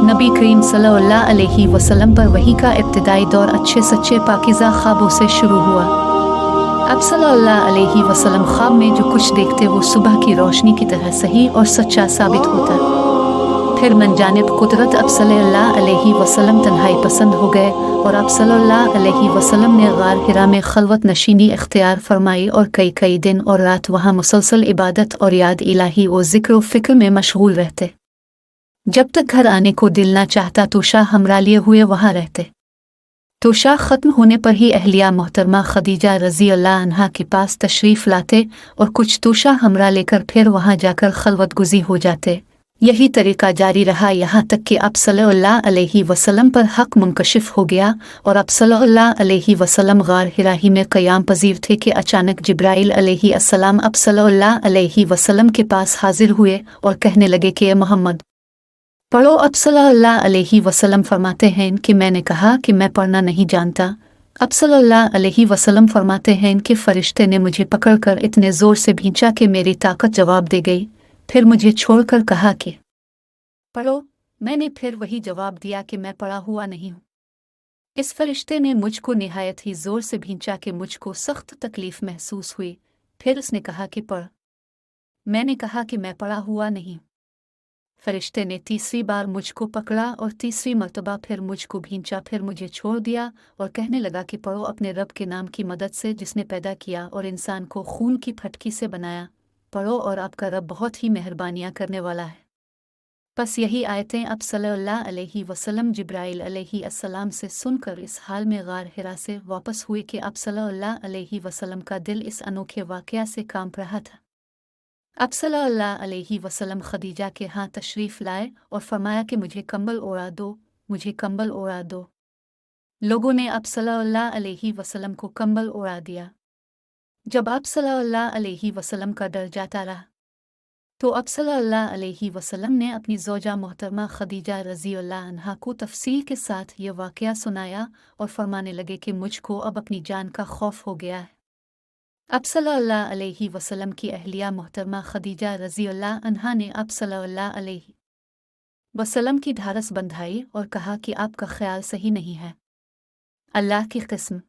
नबी करीम सल्लल्लाहु अलैहि वसल्लम पर वही का इब्तिदाई दौर अच्छे सच्चे पाकीज़ा ख्वाबों से शुरू हुआ। अब सल्लल्लाहु अलैहि वसल्लम ख्वाब में जो कुछ देखते वो सुबह की रोशनी की तरह सही और सच्चा साबित होता। फिर मनजानिब कुदरत अब सल्लल्लाहु अलैहि वसल्लम तन्हाई पसंद हो गए और अब सल्लल्लाहु अलैहि वसल्लम ने गार हिरा में खलवत नशीनी इख्तियार फरमाई और कई कई दिन और रात वहाँ मुसलसल इबादत और याद इलाही और ज़िक्र व फ़िक्र में मशगूल रहते। जब तक घर आने को दिल ना चाहता तो शाह हमरा लिए हुए वहाँ रहते। तो शाह ख़त्म होने पर ही अहलिया मोहतरमा खदीजा रज़ी अल्लाह अन्हा के पास तशरीफ़ लाते और कुछ तो शाह हमरा लेकर फिर वहाँ जाकर खलवत गुज़ी हो जाते। यही तरीक़ा जारी रहा यहाँ तक कि अब सल्लल्लाहु अलैहि वसल्लम पर हक़ मुनकशिफ़ हो गया और अब सल्लल्लाहु अलैहि वसल्लम गार हिरा ही में क़याम पज़ीर थे कि अचानक जिब्राइल अलैहिस्सलाम अब सल्लल्लाहु अलैहि वसल्लम के पास हाजिर हुए और कहने लगे कि मोहम्मद पढ़ो। अब सल्लल्लाहु अलैहि वसल्लम फरमाते हैं कि मैंने कहा कि मैं पढ़ना नहीं जानता। अब सल्लल्लाहु अलैहि वसल्लम फरमाते हैं कि फ़रिश्ते ने मुझे पकड़कर इतने ज़ोर से भींचा कि मेरी ताकत जवाब दे गई। फिर मुझे छोड़कर कहा कि पढ़ो। मैंने फिर वही जवाब दिया कि मैं पढ़ा हुआ नहीं हूँ। इस फरिश्ते ने मुझको निहायत ही ज़ोर से भींचा कि मुझको सख्त तकलीफ़ महसूस हुई। फिर उसने कहा कि पढ़। मैंने कहा कि मैं पढ़ा हुआ नहीं। फरिश्ते ने तीसरी बार मुझको पकड़ा और तीसरी मर्तबा फिर मुझको भींचा। फिर मुझे छोड़ दिया और कहने लगा कि पढ़ो अपने रब के नाम की मदद से जिसने पैदा किया और इंसान को खून की फटकी से बनाया। पढ़ो और आपका रब बहुत ही मेहरबानियाँ करने वाला है। बस यही आयतें अब सल्लल्लाहु अलैहि वसल्लम जिब्राइल अलैहिस्सलाम से सुनकर इस हाल में गार हिरा से वापस हुए कि अब सल्लल्लाहु अलैहि वसल्लम का दिल इस अनोखे वाक़या से कांप रहा था। अब सल्लल्लाहु अलैहि वसल्लम खदीजा के यहाँ तशरीफ़ लाए और फरमाया कि मुझे कंबल ओढ़ा दो, मुझे कंबल ओढ़ा दो। लोगों ने अब सल्लल्लाहु अलैहि वसल्लम को कंबल ओढ़ा दिया। जब अब सल्लल्लाहु अलैहि वसल्लम का डर जाता रहा तो अब सल्लल्लाहु अलैहि वसल्लम ने अपनी ज़ौजा मोहतरमा खदीजा रज़ी अल्लाह अन्हा को तफ़सील के साथ ये वाक़या सुनाया और फरमाने लगे कि मुझको अब अपनी जान का खौफ हो गया है। अब सल्लल्लाहु अलैहि वसल्लम की अहलिया मोहतरमा खदीजा रज़ी अल्लाह अन्हा ने अब सल्लल्लाहु अलैहि वसल्लम की ढारस बंधाई और कहा कि आपका ख्याल सही नहीं है। अल्लाह की कसम,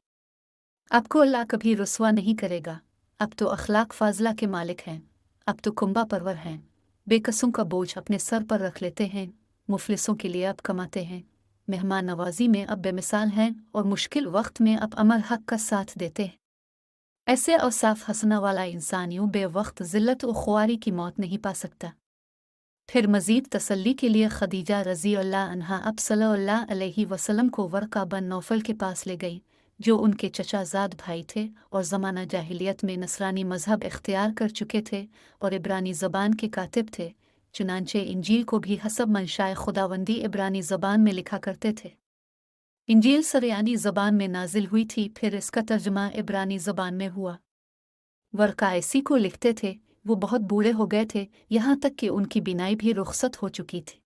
आपको अल्लाह कभी रुस्वा नहीं करेगा। अब तो अखलाक फाजला के मालिक हैं, अब तो कुंबा परवर हैं, बेकसों का बोझ अपने सर पर रख लेते हैं, मुफलिसों के लिए अब कमाते हैं, मेहमान नवाजी में अब बेमिसाल हैं और मुश्किल वक्त में अब अमल हक का साथ देते हैं। ऐसे औसाफ हसना वाला इंसान यूं बेवक्त ज़िल्लत और ख्वारी की मौत नहीं पा सकता। फिर मज़ीद तसल्ली के लिए खदीजा रज़ी अल्लाह अन्हा अब सल्लल्लाहु अलैहि वसल्लम को वर्का बन नौफल के पास ले गई, जो उनके चचाज़ाद भाई थे और ज़माना जाहिलियत में नसरानी मज़हब इख्तियार कर चुके थे और इब्रानी ज़बान के कातिब थे। चुनांचे इंजील को भी हसब मंशाए खुदावंदी इब्रानी ज़बान में लिखा करते थे। इंजील सरयानी ज़बान में नाजिल हुई थी, फिर इसका तर्जुमा इब्रानी ज़बान में हुआ। वर्का इसी को लिखते थे। वो बहुत बूढ़े हो गए थे, यहाँ तक कि उनकी बीनाई भी रुखसत हो चुकी थी।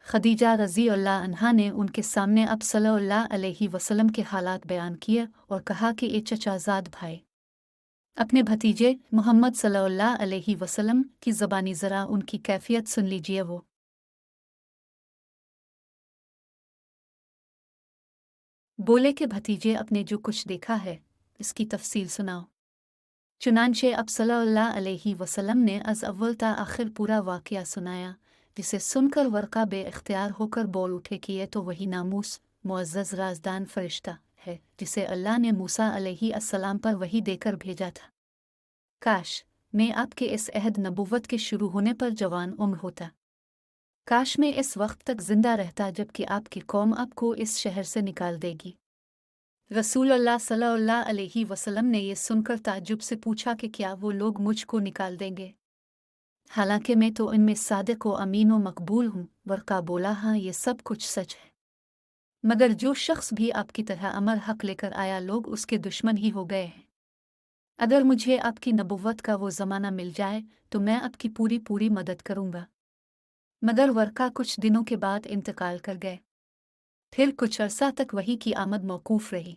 खदीजा रज़ी अल्लाह अन्हा ने उनके सामने अब सल्लल्लाहु अलैहि वसल्लम के हालात बयान किए और कहा कि ए चचाज़ाद भाई, अपने भतीजे मोहम्मद सल्लल्लाहु अलैहि वसल्लम की ज़बानी ज़रा उनकी कैफियत सुन लीजिए। वो बोले कि भतीजे, अपने जो कुछ देखा है इसकी तफसील सुनाओ। चुनांचे अब सल्लल्लाहु अलैहि वसल्लम ने अज़ अव्वल ता आखिर पूरा वाक़या सुनाया, जिसे सुनकर वर्का बेइख्तियार होकर बोल उठे कि यह तो वही नामूस मुअज़्ज़ज़ राज़दान फ़रिश्ता है जिसे अल्लाह ने मूसा अलैहिस्सलाम पर वही देकर भेजा था। काश मैं आपके इस अहद नबूवत के शुरू होने पर जवान उम्र होता। काश मैं इस वक्त तक जिंदा रहता जबकि आपकी कौम आपको इस शहर से निकाल देगी। रसूलुल्लाह सल्लल्लाहु अलैहि वसल्लम ने ये सुनकर ताज्जुब से पूछा कि क्या वो लोग मुझको निकाल देंगे, हालांकि मैं तो इनमें सादिक व अमीन व मकबूल हूँ। वर्का बोला, हाँ ये सब कुछ सच है, मगर जो शख्स भी आपकी तरह अमर हक लेकर आया लोग उसके दुश्मन ही हो गए हैं। अगर मुझे आपकी नबुव्वत का वो ज़माना मिल जाए तो मैं आपकी पूरी पूरी मदद करूँगा। मगर वर्का कुछ दिनों के बाद इंतकाल कर गए। फिर कुछ अरसा तक वही की आमद मौकूफ़ रही।